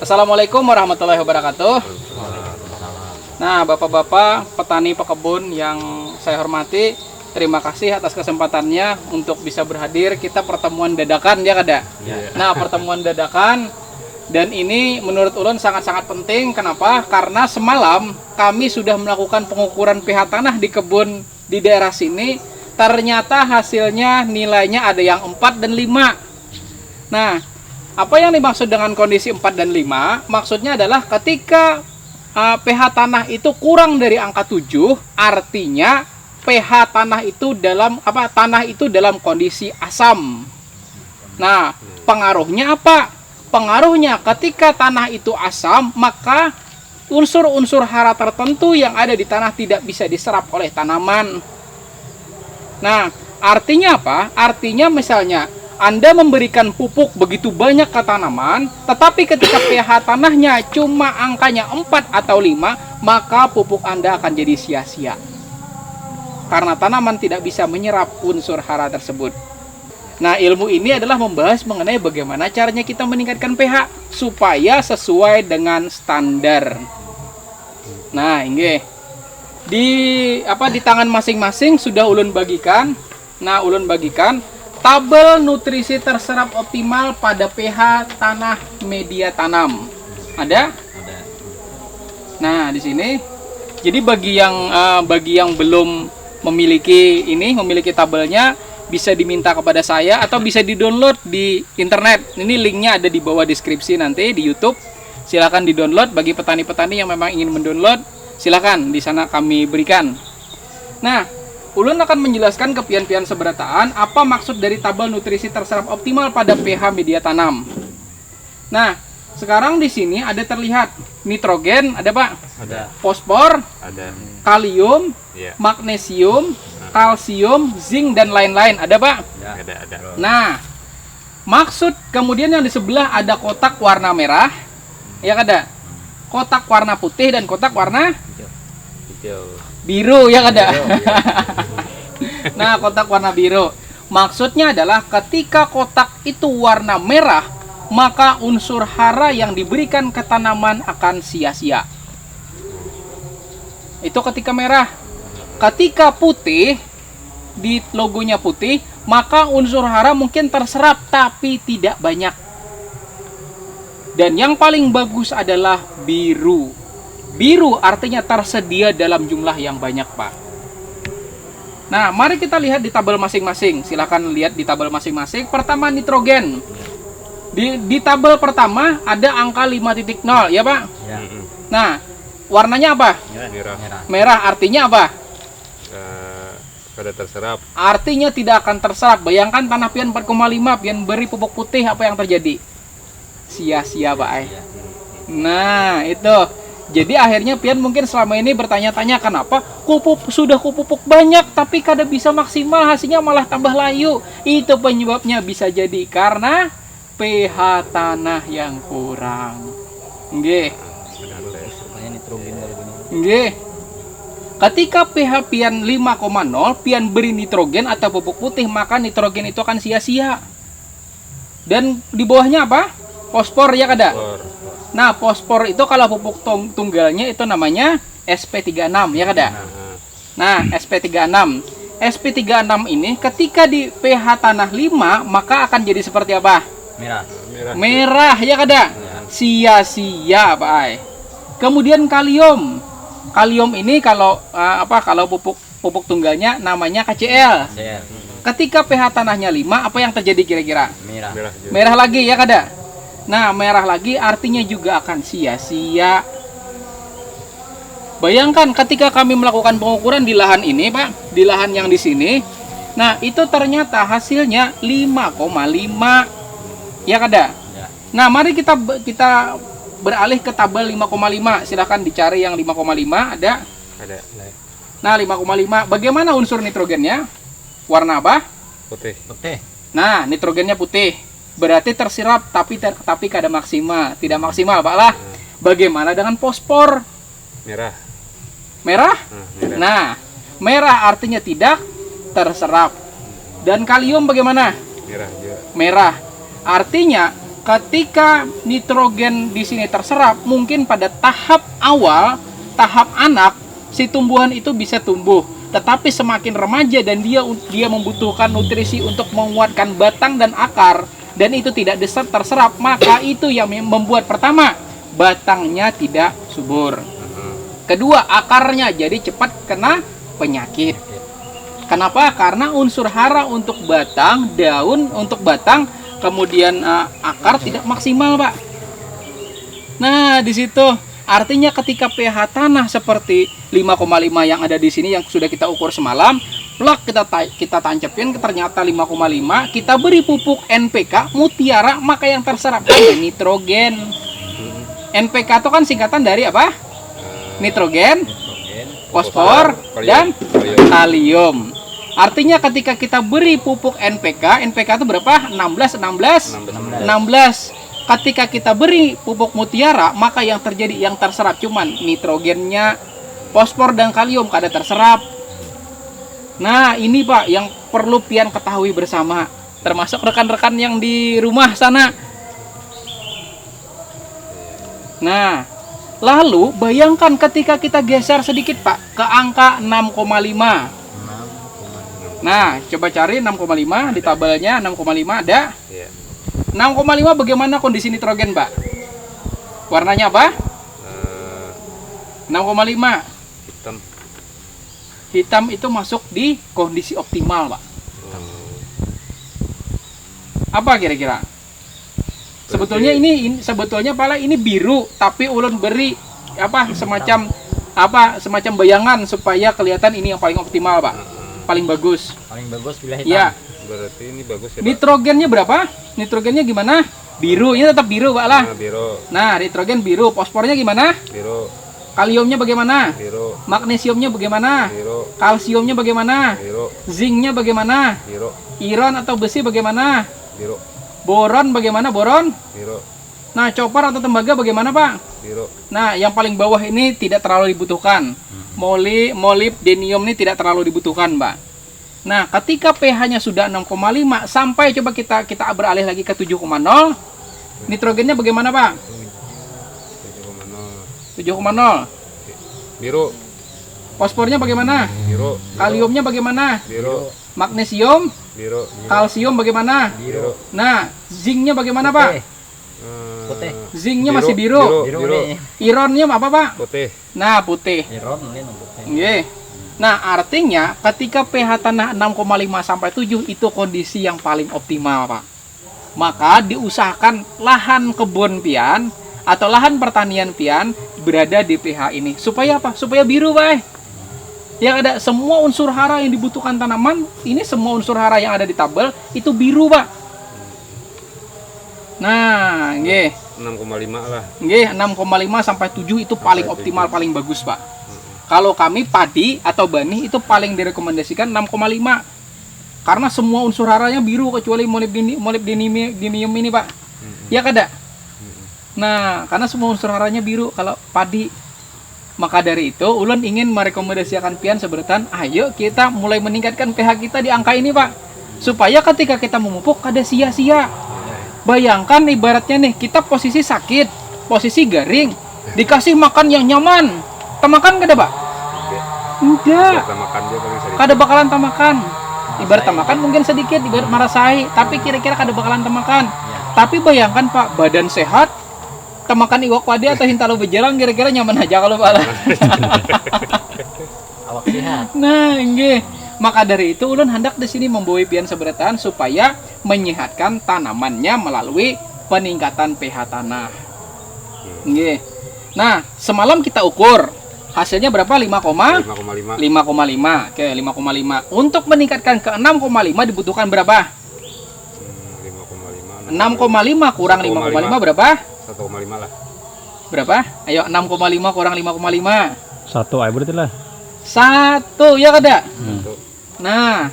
Assalamualaikum warahmatullahi wabarakatuh. Nah, bapak-bapak petani pekebun yang saya hormati, terima kasih atas kesempatannya untuk bisa berhadir. Kita pertemuan dadakan ya kada? Nah, pertemuan dadakan, dan ini menurut ulun sangat-sangat penting. Kenapa? Karena semalam kami sudah melakukan pengukuran pH tanah di kebun di daerah sini. Ternyata hasilnya nilainya ada yang 4 dan 5. Nah, apa yang dimaksud dengan kondisi 4 dan 5? Maksudnya adalah ketika pH tanah itu kurang dari angka 7, artinya pH tanah itu dalam kondisi asam. Nah, pengaruhnya apa? Pengaruhnya ketika tanah itu asam, maka unsur-unsur hara tertentu yang ada di tanah tidak bisa diserap oleh tanaman. Nah, artinya apa? Artinya misalnya Anda memberikan pupuk begitu banyak ke tanaman, tetapi ketika pH tanahnya cuma angkanya 4 atau 5, maka pupuk Anda akan jadi sia-sia. Karena tanaman tidak bisa menyerap unsur hara tersebut. Nah, ilmu ini adalah membahas mengenai bagaimana caranya kita meningkatkan pH supaya sesuai dengan standar. Nah, ini di tangan masing-masing sudah ulun bagikan. Nah, ulun bagikan tabel nutrisi terserap optimal pada pH tanah media tanam. Ada? Ada. Nah, di sini. Jadi bagi yang belum memiliki tabelnya, bisa diminta kepada saya atau bisa di-download di internet. Ini linknya ada di bawah deskripsi nanti di YouTube. Silakan di-download bagi petani-petani yang memang ingin mendownload. Silakan, di sana kami berikan. Nah, ulun akan menjelaskan ke pian-pian seberataan apa maksud dari tabel nutrisi terserap optimal pada pH media tanam. Nah, sekarang di sini ada terlihat nitrogen, ada Pak? Ada. Fosfor, ada. Kalium, magnesium, kalsium, zinc dan lain-lain, ada Pak? Ada. Nah, maksud kemudian yang di sebelah ada kotak warna merah, ya ada. Kotak warna putih dan kotak warna biru, ya ada. Nah, kotak warna biru maksudnya adalah ketika kotak itu warna merah, maka unsur hara yang diberikan ke tanaman akan sia-sia. Itu ketika merah. Ketika putih, di logonya putih, maka unsur hara mungkin terserap tapi tidak banyak. Dan yang paling bagus adalah biru. Biru artinya tersedia dalam jumlah yang banyak, Pak. Nah, mari kita lihat di tabel masing-masing. Silakan lihat di tabel masing-masing. Pertama, nitrogen. Di tabel pertama ada angka 5.0, ya Pak? Ya. Nah, warnanya apa? Merah artinya apa? Kada terserap. Artinya tidak akan terserap. Bayangkan tanah pian 4,5, pian beri pupuk putih, apa yang terjadi? Sia-sia, Pak. Nah, itu. Jadi akhirnya pian mungkin selama ini bertanya-tanya kenapa sudah kupupuk banyak tapi kada bisa maksimal, hasilnya malah tambah layu. Itu penyebabnya bisa jadi karena pH tanah yang kurang. Nggih. Nggih. Ketika pH pian 5,0, pian beri nitrogen atau pupuk putih, maka nitrogen itu akan sia-sia. Dan di bawahnya apa? Fosfor, ya kada? Nah, fosfor itu kalau pupuk tunggalnya itu namanya SP36, ya kada? Nah, SP36. SP36 ini ketika di pH tanah 5, maka akan jadi seperti apa? Merah, ya kada? Sia-sia, Pak Ai. Kemudian kalium. Kalium ini kalau pupuk tunggalnya namanya KCl. Ketika pH tanahnya 5, apa yang terjadi kira-kira? Merah lagi, ya kada? Nah, merah lagi artinya juga akan sia-sia. Bayangkan ketika kami melakukan pengukuran di lahan ini, Pak, di lahan yang di sini. Nah, itu ternyata hasilnya 5,5. Ya kada? Ya. Nah, mari kita beralih ke tabel 5,5. Silahkan dicari yang 5,5, ada? Ada. Nah, 5,5. Bagaimana unsur nitrogennya? Warna apa? Putih. Nah, nitrogennya putih. Berarti terserap tapi kada maksimal, tidak maksimal, Pak lah. Bagaimana dengan fosfor? Merah. Nah, merah artinya tidak terserap. Dan kalium bagaimana? Merah. Artinya ketika nitrogen di sini terserap, mungkin pada tahap awal, tahap anak, si tumbuhan itu bisa tumbuh. Tetapi semakin remaja dan dia membutuhkan nutrisi untuk menguatkan batang dan akar, dan itu tidak terserap, maka itu yang membuat pertama, batangnya tidak subur. Kedua, akarnya jadi cepat kena penyakit. Kenapa? Karena unsur hara untuk batang, daun untuk batang, kemudian akar tidak maksimal, Pak. Nah, di situ artinya ketika pH tanah seperti 5,5 yang ada di sini yang sudah kita ukur semalam, plak kita tancapin ternyata 5,5, kita beri pupuk NPK Mutiara, maka yang terserap ada nitrogen. NPK itu kan singkatan dari apa? Nitrogen, fosfor, dan kalium. Artinya ketika kita beri pupuk NPK itu berapa? 16. Ketika kita beri pupuk Mutiara, maka yang terserap cuman nitrogennya, fosfor dan kalium kada terserap. Nah, ini Pak yang perlu pian ketahui bersama, termasuk rekan-rekan yang di rumah sana. Nah, lalu bayangkan ketika kita geser sedikit Pak ke angka 6,5. Nah, coba cari 6,5 di tabelnya. 6,5 ada. 6,5 bagaimana kondisi nitrogen, Pak? Warnanya apa? 6,5 hitam itu masuk di kondisi optimal, Pak. Apa kira-kira? Sebetulnya sebetulnya pala ini biru, tapi ulun beri semacam bayangan supaya kelihatan ini yang paling optimal, Pak. Paling bagus bila hitam. Ya. Berarti ini bagus ya, Pak. Nitrogennya berapa? Nitrogennya gimana? Biru, ini tetap biru, Pak lah. Biru. Nah, nitrogen biru. Fosfornya gimana? Biru. Kaliumnya bagaimana? Biru. Magnesiumnya bagaimana? Biru. Kalsiumnya bagaimana? Biru. Zinknya bagaimana? Biru. Iron atau besi bagaimana? Biru. Boron bagaimana? Boron? Biru. Nah, copper atau tembaga bagaimana, Pak? Biru. Nah, yang paling bawah ini tidak terlalu dibutuhkan. Molybdenium ini tidak terlalu dibutuhkan, Mbak. Nah, ketika pH-nya sudah 6,5 sampai coba kita beralih lagi ke 7,0, nitrogennya bagaimana, Pak? 7,0. Biru. Fosfornya bagaimana? Biru. Kaliumnya bagaimana? Biru. Magnesium? Biru. Kalsium bagaimana? Biru. Nah, zinknya bagaimana, Pak? Putih. Zinknya masih biru. Biru. Ironnya apa, Pak? Putih. Nah, putih. Iron putih. Nah, artinya ketika pH tanah 6,5 sampai 7 itu kondisi yang paling optimal, Pak. Maka diusahakan lahan kebun pian atau lahan pertanian pian berada di pH ini. Supaya apa? Supaya biru, Pak. Yang ada semua unsur hara yang dibutuhkan tanaman, ini semua unsur hara yang ada di tabel itu biru, Pak. Nah, nggih. 6,5 lah. Nggih, 6,5 sampai 7 itu paling optimal, paling bagus, Pak. Kalau kami padi atau benih itu paling direkomendasikan 6,5. Karena semua unsur haranya biru kecuali molybdenium ini, Pak. Ya kada? Nah, karena semua unsur haranya biru kalau padi. Maka dari itu, ulun ingin merekomendasikan pian seberatan, ayo kita mulai meningkatkan pH kita di angka ini, Pak. Supaya ketika kita memupuk kada sia-sia. Bayangkan ibaratnya nih, kita posisi sakit, posisi garing, dikasih makan yang nyaman. Tamakan kada, Pak? Enggak. Kada bakalan tamakan. Ibarat tamakan mungkin sedikit, ibarat marasai, tapi kira-kira kada bakalan tamakan. Tapi bayangkan, Pak, badan sehat, tamakan iwak padi atau hintalo bejerang kira-kira nyaman aja kalau Pak. Awak sehat. Nah, nggih. Maka dari itu ulun hendak di sini membawa pian seberatan supaya menyehatkan tanamannya melalui peningkatan pH tanah. Nggih. Nah, semalam kita ukur hasilnya berapa? 5,5. Oke, 5,5. Untuk meningkatkan ke 6,5 dibutuhkan berapa? 6,5 kurang 5,5 berapa? 1,5 lah. Berapa? Ayo 6,5 kurang 5,5. 1 aja berarti lah. 1 ya kada? Nah,